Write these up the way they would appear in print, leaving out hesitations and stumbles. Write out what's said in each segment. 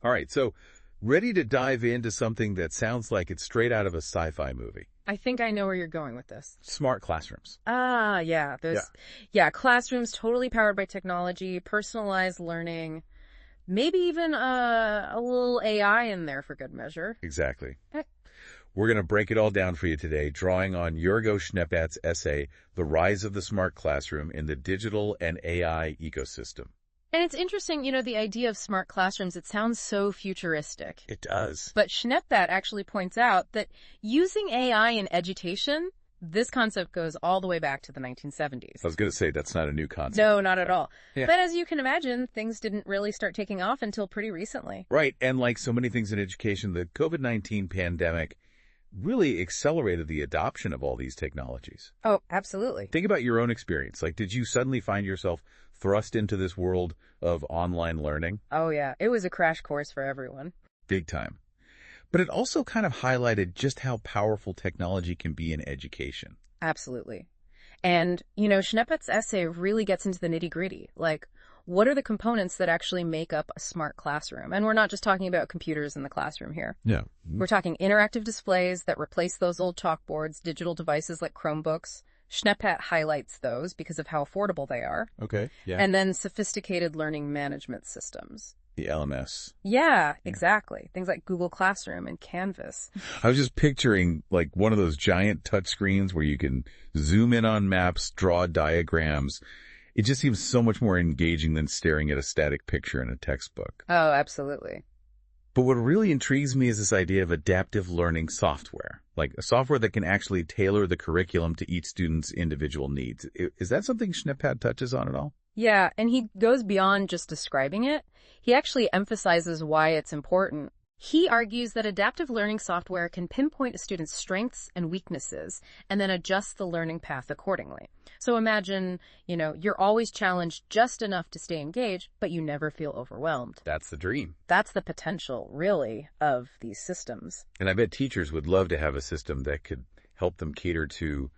All right, so ready to dive into something that sounds like it's straight out of a sci-fi movie. I think I know where you're going with this. Smart classrooms. Yeah. Classrooms totally powered by technology, personalized learning, maybe even a little AI in there for good measure. Exactly. We're going to break it all down for you today, drawing on Jörg-Owe essay, The Rise of the Smart Classroom in the Digital and AI Ecosystem. And it's interesting, the idea of smart classrooms, it sounds so futuristic. It does. But Schneeplatt actually points out that using AI in education, this concept goes all the way back to the 1970s. I was going to say, that's not a new concept. No, not at all. Yeah. But as you can imagine, things didn't really start taking off until pretty recently. Right, and like so many things in education, the COVID-19 pandemic really accelerated the adoption of all these technologies. Oh, absolutely. Think about your own experience. Like, did you suddenly find yourself thrust into this world of online learning? Oh, yeah. It was a crash course for everyone. Big time. But it also kind of highlighted just how powerful technology can be in education. Absolutely. And, Schneeplatt's essay really gets into the nitty-gritty. Like, what are the components that actually make up a smart classroom? And we're not just talking about computers in the classroom here. Yeah. We're talking interactive displays that replace those old chalkboards, digital devices like Chromebooks. Schneeplatt highlights those because of how affordable they are. Okay. Yeah. And then sophisticated learning management systems. The LMS. Yeah, exactly. Things like Google Classroom and Canvas. I was just picturing like one of those giant touch screens where you can zoom in on maps, draw diagrams. It just seems so much more engaging than staring at a static picture in a textbook. Oh, absolutely. But what really intrigues me is this idea of adaptive learning software, like a software that can actually tailor the curriculum to each student's individual needs. Is that something Schneeplatt touches on at all? Yeah, and he goes beyond just describing it. He actually emphasizes why it's important. He argues that adaptive learning software can pinpoint a student's strengths and weaknesses and then adjust the learning path accordingly. So imagine, you're always challenged just enough to stay engaged, but you never feel overwhelmed. That's the dream. That's the potential, really, of these systems. And I bet teachers would love to have a system that could help them cater to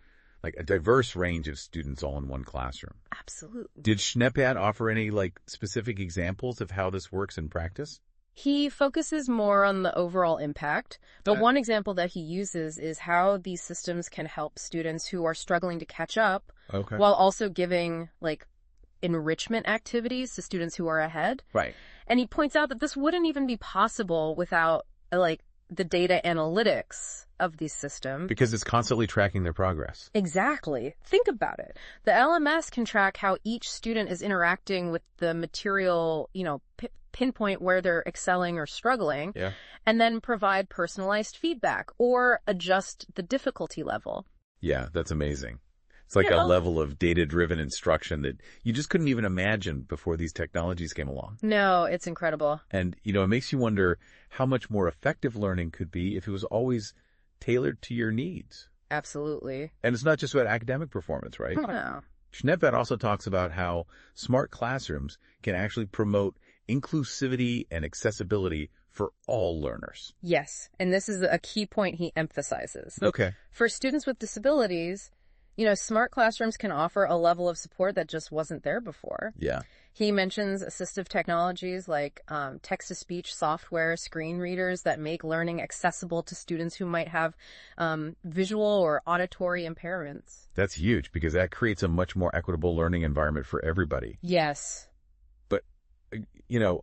like a diverse range of students all in one classroom. Absolutely. Did Schneeplatt offer any specific examples of how this works in practice? He focuses more on the overall impact, but one example that he uses is how these systems can help students who are struggling to catch up while also giving enrichment activities to students who are ahead. Right. And he points out that this wouldn't even be possible without the data analytics of these systems. Because it's constantly tracking their progress. Exactly. Think about it. The LMS can track how each student is interacting with the material, pinpoint where they're excelling or struggling, and then provide personalized feedback or adjust the difficulty level. Yeah, that's amazing. It's like a level of data-driven instruction that you just couldn't even imagine before these technologies came along. No, it's incredible. And, it makes you wonder how much more effective learning could be if it was always tailored to your needs. Absolutely. And it's not just about academic performance, right? No. Schneeplatt also talks about how smart classrooms can actually promote inclusivity and accessibility for all learners. Yes, and this is a key point he emphasizes. Okay. For students with disabilities, smart classrooms can offer a level of support that just wasn't there before. Yeah. He mentions assistive technologies like text-to-speech software, screen readers that make learning accessible to students who might have visual or auditory impairments. That's huge because that creates a much more equitable learning environment for everybody. Yes. But,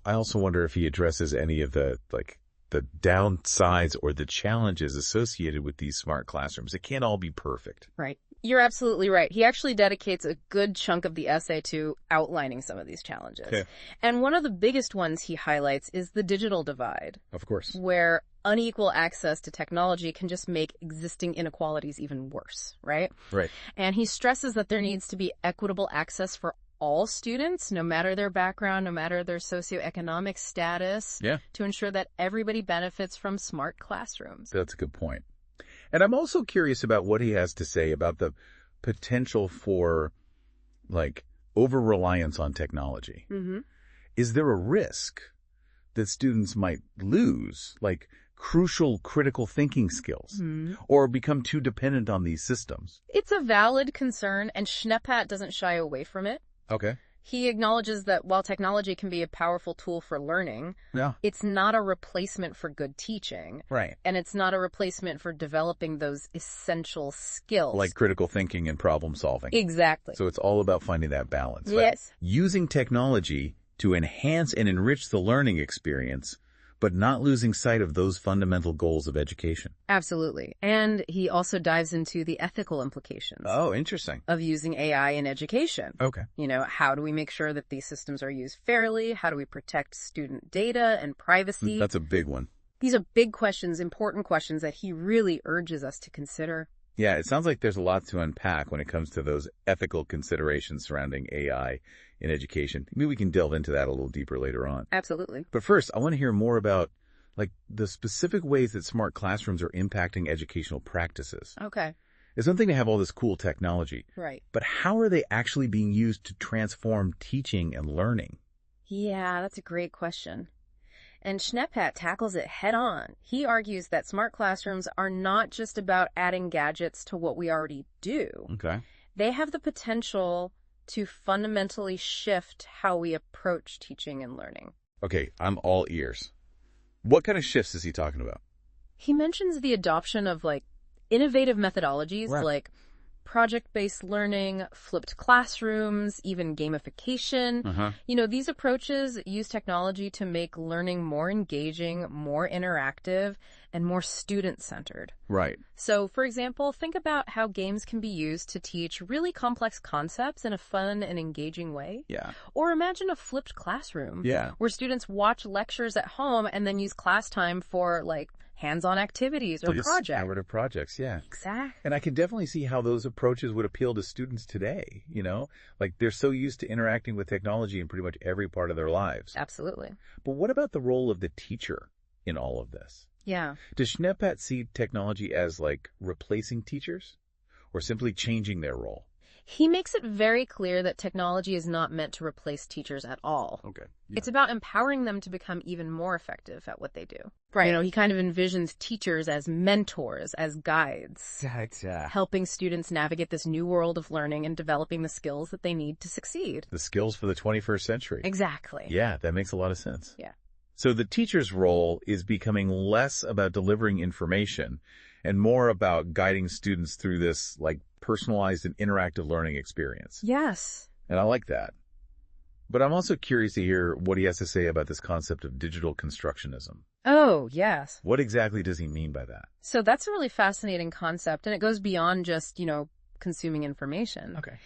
I also wonder if he addresses any of the downsides or the challenges associated with these smart classrooms. It can't all be perfect. Right. You're absolutely right. He actually dedicates a good chunk of the essay to outlining some of these challenges. Okay. And one of the biggest ones he highlights is the digital divide. Of course. Where unequal access to technology can just make existing inequalities even worse, right? Right. And he stresses that there needs to be equitable access for all students, no matter their background, no matter their socioeconomic status, to ensure that everybody benefits from smart classrooms. That's a good point. And I'm also curious about what he has to say about the potential for, over-reliance on technology. Mm-hmm. Is there a risk that students might lose, crucial critical thinking skills, or become too dependent on these systems? It's a valid concern, and Schneeplatt doesn't shy away from it. Okay. He acknowledges that while technology can be a powerful tool for learning, Yeah. it's not a replacement for good teaching. Right. And it's not a replacement for developing those essential skills. Like critical thinking and problem solving. Exactly. So it's all about finding that balance. Yes. Using technology to enhance and enrich the learning experience, but not losing sight of those fundamental goals of education. Absolutely. And he also dives into the ethical implications Oh, interesting. of using AI in education. Okay. How do we make sure that these systems are used fairly? How do we protect student data and privacy? That's a big one. These are big questions, important questions that he really urges us to consider. Yeah, it sounds like there's a lot to unpack when it comes to those ethical considerations surrounding AI in education. Maybe we can delve into that a little deeper later on. Absolutely. But first, I want to hear more about the specific ways that smart classrooms are impacting educational practices. Okay. It's one thing to have all this cool technology, Right. but how are they actually being used to transform teaching and learning? Yeah, that's a great question. And Schnepphat tackles it head on. He argues that smart classrooms are not just about adding gadgets to what we already do. Okay. They have the potential to fundamentally shift how we approach teaching and learning. Okay, I'm all ears. What kind of shifts is he talking about? He mentions the adoption of innovative methodologies Right. like project-based learning, flipped classrooms, even gamification. Uh-huh. These approaches use technology to make learning more engaging, more interactive, and more student-centered. Right. So, for example, think about how games can be used to teach really complex concepts in a fun and engaging way. Yeah. Or imagine a flipped classroom Yeah. where students watch lectures at home and then use class time for, hands-on activities or projects. Collaborative projects, yeah. Exactly. And I can definitely see how those approaches would appeal to students today, they're so used to interacting with technology in pretty much every part of their lives. Absolutely. But what about the role of the teacher in all of this? Yeah. Does Schnepphat see technology as replacing teachers or simply changing their role? He makes it very clear that technology is not meant to replace teachers at all. Okay. It's about empowering them to become even more effective at what they do. Right. He kind of envisions teachers as mentors, as guides, helping students navigate this new world of learning and developing the skills that they need to succeed. The skills for the 21st century. Exactly. Yeah, that makes a lot of sense. Yeah. So the teacher's role is becoming less about delivering information and more about guiding students through this personalized and interactive learning experience. Yes. And I like that. But I'm also curious to hear what he has to say about this concept of digital constructionism. Oh, yes. What exactly does he mean by that? So that's a really fascinating concept, and it goes beyond just, consuming information. Okay.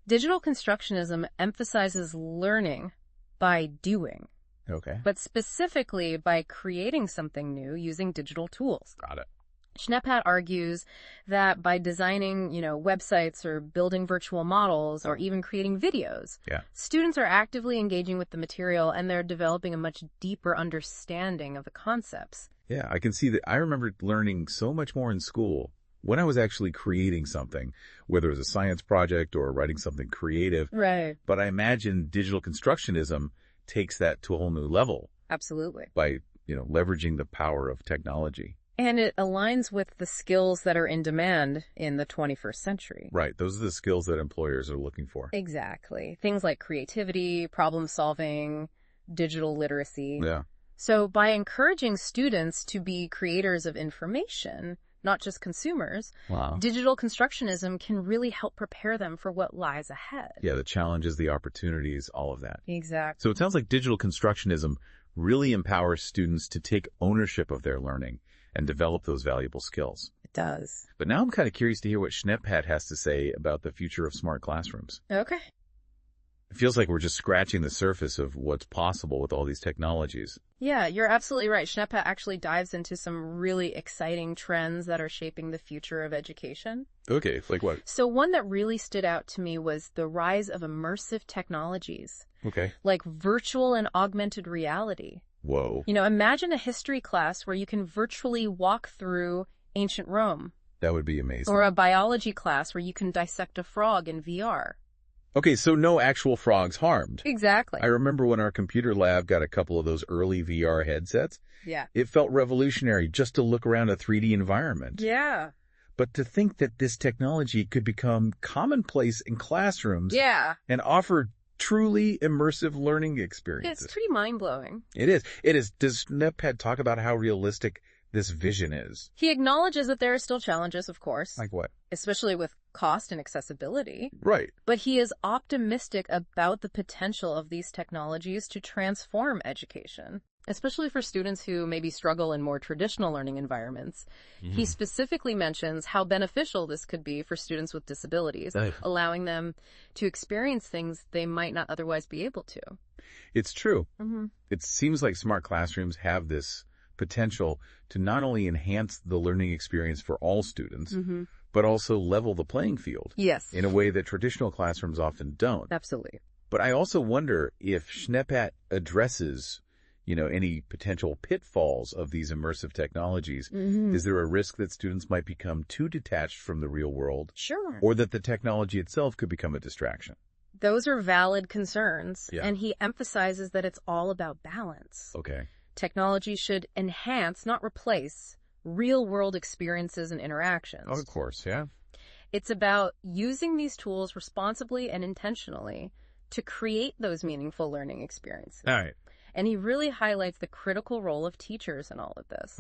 Digital constructionism emphasizes learning by doing, Okay. but specifically by creating something new using digital tools. Got it. Schnepphat argues that by designing, websites or building virtual models or even creating videos, students are actively engaging with the material and they're developing a much deeper understanding of the concepts. Yeah, I can see that. I remember learning so much more in school when I was actually creating something, whether it was a science project or writing something creative. Right. But I imagine digital constructionism takes that to a whole new level. Absolutely. By, leveraging the power of technology. And it aligns with the skills that are in demand in the 21st century. Right. Those are the skills that employers are looking for. Exactly. Things like creativity, problem solving, digital literacy. Yeah. So by encouraging students to be creators of information, not just consumers, digital constructionism can really help prepare them for what lies ahead. Yeah, the challenges, the opportunities, all of that. Exactly. So it sounds like digital constructionism really empowers students to take ownership of their learning and develop those valuable skills. It does. But now I'm kind of curious to hear what Schnepphat has to say about the future of smart classrooms. Okay. It feels like we're just scratching the surface of what's possible with all these technologies. Yeah, you're absolutely right. Schnepphat actually dives into some really exciting trends that are shaping the future of education. Okay, like what? So one that really stood out to me was the rise of immersive technologies. Okay. Like virtual and augmented reality. Whoa. Imagine a history class where you can virtually walk through ancient Rome. That would be amazing. Or a biology class where you can dissect a frog in VR. Okay, so no actual frogs harmed. Exactly. I remember when our computer lab got a couple of those early VR headsets. Yeah. It felt revolutionary just to look around a 3D environment. Yeah. But to think that this technology could become commonplace in classrooms Yeah. and offer truly immersive learning experiences. It's pretty mind-blowing. It is. It is. Does Snippet talk about how realistic this vision is? He acknowledges that there are still challenges, of course. Like what? Especially with cost and accessibility. Right. But he is optimistic about the potential of these technologies to transform education, especially for students who maybe struggle in more traditional learning environments. He specifically mentions how beneficial this could be for students with disabilities, allowing them to experience things they might not otherwise be able to. It's true. It seems like smart classrooms have this potential to not only enhance the learning experience for all students, but also level the playing field. Yes. In a way that traditional classrooms often don't. Absolutely. But I also wonder if Snippet addresses, any potential pitfalls of these immersive technologies. Is there a risk that students might become too detached from the real world? Sure. Or that the technology itself could become a distraction? Those are valid concerns. Yeah. And he emphasizes that it's all about balance. Okay. Technology should enhance, not replace, real-world experiences and interactions. Oh, of course, yeah. It's about using these tools responsibly and intentionally to create those meaningful learning experiences. All right. And he really highlights the critical role of teachers in all of this.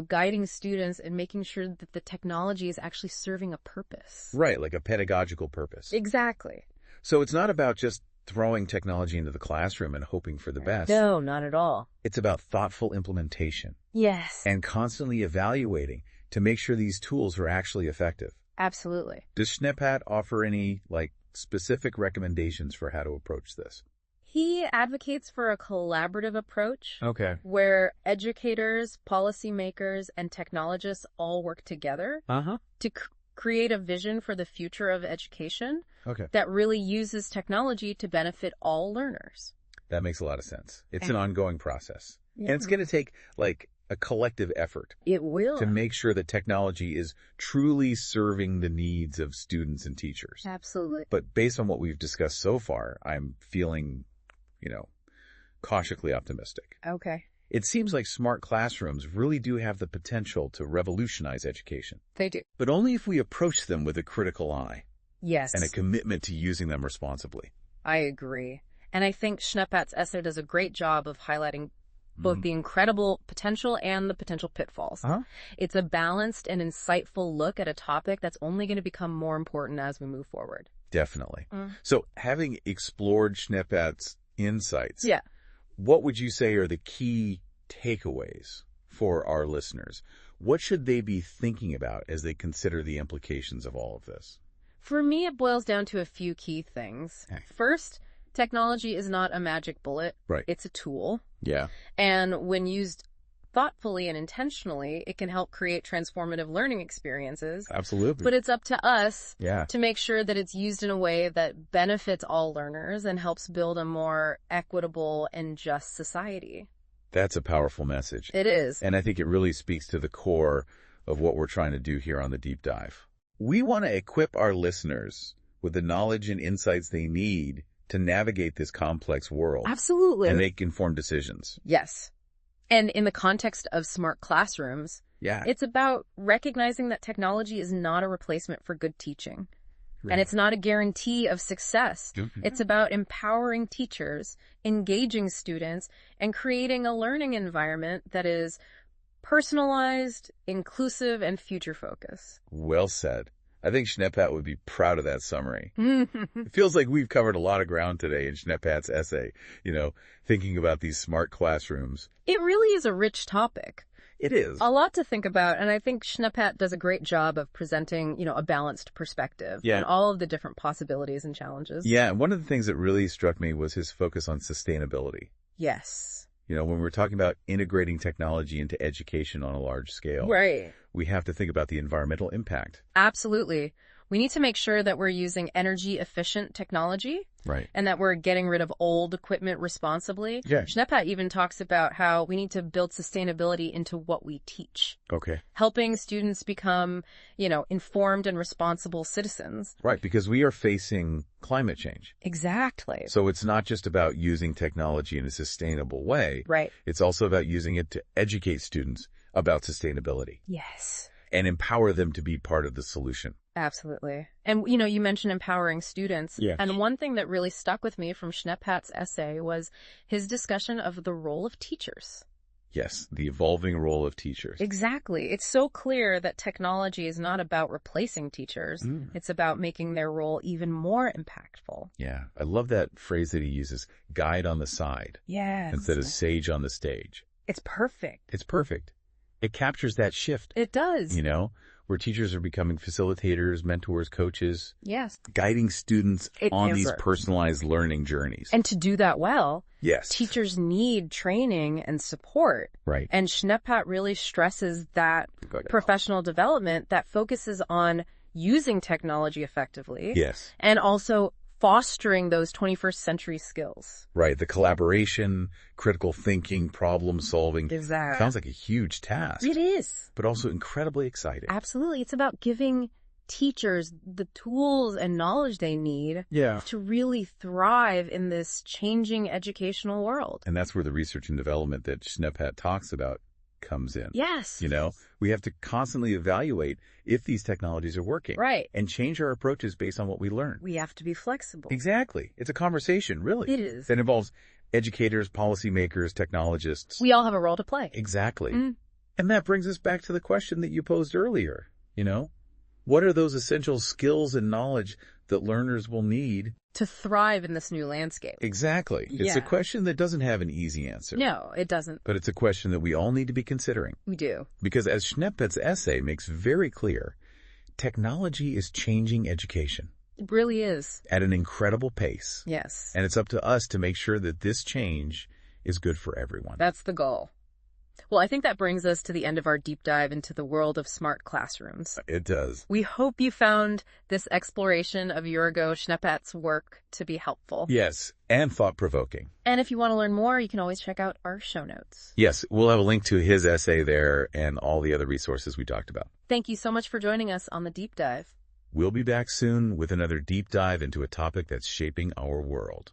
Guiding students and making sure that the technology is actually serving a purpose. Right, like a pedagogical purpose. Exactly. So it's not about just throwing technology into the classroom and hoping for the best. No, not at all. It's about thoughtful implementation. Yes. And constantly evaluating to make sure these tools are actually effective. Absolutely. Does Snippet offer any, specific recommendations for how to approach this? He advocates for a collaborative approach. Okay. Where educators, policymakers, and technologists all work together to create a vision for the future of education that really uses technology to benefit all learners. That makes a lot of sense. It's an ongoing process. Yeah. And it's going to take, a collective effort. It will. To make sure that technology is truly serving the needs of students and teachers. Absolutely. But based on what we've discussed so far, I'm feeling, cautiously optimistic. Okay. It seems like smart classrooms really do have the potential to revolutionize education. They do. But only if we approach them with a critical eye. Yes. And a commitment to using them responsibly. I agree. And I think Schneppat's essay does a great job of highlighting both the incredible potential and the potential pitfalls. It's a balanced and insightful look at a topic that's only going to become more important as we move forward. Definitely. So having explored Schneppat's insights, Yeah. what would you say are the key takeaways for our listeners? What should they be thinking about as they consider the implications of all of this? For me, it boils down to a few key things. Okay. First, technology is not a magic bullet. Right. It's a tool. Yeah. And when used thoughtfully and intentionally, it can help create transformative learning experiences. Absolutely. But it's up to us Yeah. to make sure that it's used in a way that benefits all learners and helps build a more equitable and just society. That's a powerful message. It is. And I think it really speaks to the core of what we're trying to do here on the Deep Dive. We want to equip our listeners with the knowledge and insights they need to navigate this complex world. Absolutely. And make informed decisions. Yes. And in the context of smart classrooms, Yeah. it's about recognizing that technology is not a replacement for good teaching. Right. And it's not a guarantee of success. Mhm. It's about empowering teachers, engaging students, and creating a learning environment that is personalized, inclusive, and future-focused. Well said. I think Schneppatz would be proud of that summary. It feels like we've covered a lot of ground today in Schneppat's essay, thinking about these smart classrooms. It really is a rich topic. It is. A lot to think about, and I think Schneppatz does a great job of presenting, a balanced perspective Yeah. on all of the different possibilities and challenges. Yeah, and one of the things that really struck me was his focus on sustainability. Yes. When we're talking about integrating technology into education on a large scale, Right. we have to think about the environmental impact. Absolutely. We need to make sure that we're using energy-efficient technology Right. and that we're getting rid of old equipment responsibly. Yeah. Schneppatz even talks about how we need to build sustainability into what we teach, Okay. helping students become, informed and responsible citizens. Right, because we are facing climate change. Exactly. So it's not just about using technology in a sustainable way. Right. It's also about using it to educate students about sustainability. Yes. and empower them to be part of the solution. Absolutely. And, you mentioned empowering students. Yeah. And one thing that really stuck with me from Schneppat's essay was his discussion of the role of teachers. Yes, the evolving role of teachers. Exactly. It's so clear that technology is not about replacing teachers. It's about making their role even more impactful. Yeah, I love that phrase that he uses, guide on the side. Yes. Instead of sage on the stage. It's perfect. It's perfect. It captures that shift. It does. Where teachers are becoming facilitators, mentors, coaches. Yes. Guiding students on these personalized learning journeys. And to do that well, yes, teachers need training and support. Right. And Schneppat really stresses that professional development that focuses on using technology effectively. Yes. And also fostering those 21st century skills. Right. The collaboration, critical thinking, problem solving. Exactly. Sounds like a huge task. It is. But also incredibly exciting. Absolutely. It's about giving teachers the tools and knowledge they need to really thrive in this changing educational world. And that's where the research and development that Schneppat talks about comes in. Yes. We have to constantly evaluate if these technologies are working. Right. And change our approaches based on what we learn. We have to be flexible. Exactly. It's a conversation, really. It is. That involves educators, policymakers, technologists. We all have a role to play. Exactly. And that brings us back to the question that you posed earlier. What are those essential skills and knowledge that learners will need to thrive in this new landscape? Exactly. It's a question that doesn't have an easy answer. No, it doesn't. But it's a question that we all need to be considering. We do. Because as Schneppat's essay makes very clear, technology is changing education. It really is. At an incredible pace. Yes. And it's up to us to make sure that this change is good for everyone. That's the goal. Well, I think that brings us to the end of our deep dive into the world of smart classrooms. It does. We hope you found this exploration of Jörg-Owe Schneppat's work to be helpful. Yes, and thought-provoking. And if you want to learn more, you can always check out our show notes. Yes, we'll have a link to his essay there and all the other resources we talked about. Thank you so much for joining us on the deep dive. We'll be back soon with another deep dive into a topic that's shaping our world.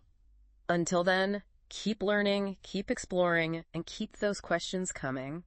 Until then, keep learning, keep exploring, and keep those questions coming.